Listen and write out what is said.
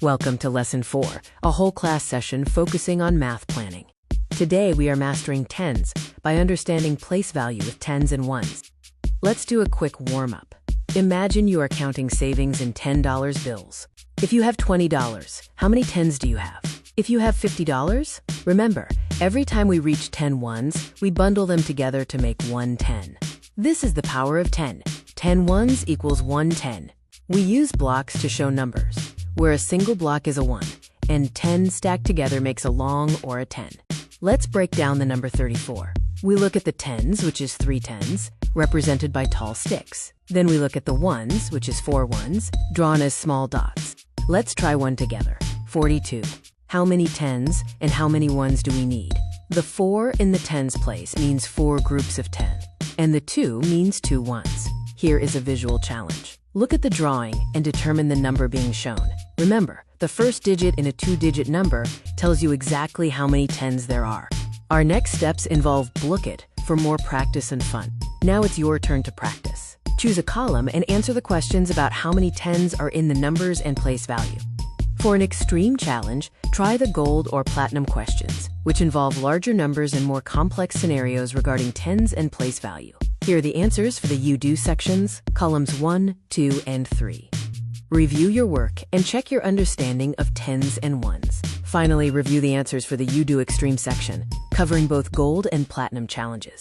Welcome to Lesson 4, a whole class session focusing on math planning. Today we are mastering tens by understanding place value with tens and ones. Let's do a quick warm-up. Imagine you are counting savings in $10 bills. If you have $20, how many tens do you have? If you have $50, remember, every time we reach 10 ones, we bundle them together to make one 10. This is the power of 10. 10 ones equals 1 10. We use blocks to show numbers, where a single block is a 1, and 10 stacked together makes a long or a 10. Let's break down the number 34. We look at the tens, which is 3 tens, represented by tall sticks. Then we look at the ones, which is 4 ones, drawn as small dots. Let's try one together. 42. How many tens and how many ones do we need? The 4 in the tens place means 4 groups of 10, and the 2 means 2 ones. Here is a visual challenge. Look at the drawing and determine the number being shown. Remember, the first digit in a 2-digit number tells you exactly how many tens there are. Our next steps involve Book It for more practice and fun. Now it's your turn to practice. Choose a column and answer the questions about how many tens are in the numbers and place value. For an extreme challenge, try the gold or platinum questions, which involve larger numbers and more complex scenarios regarding tens and place value. Here are the answers for the You Do sections, columns 1, 2, and 3. Review your work and check your understanding of tens and ones. Finally, review the answers for the You Do Extreme section, covering both gold and platinum challenges.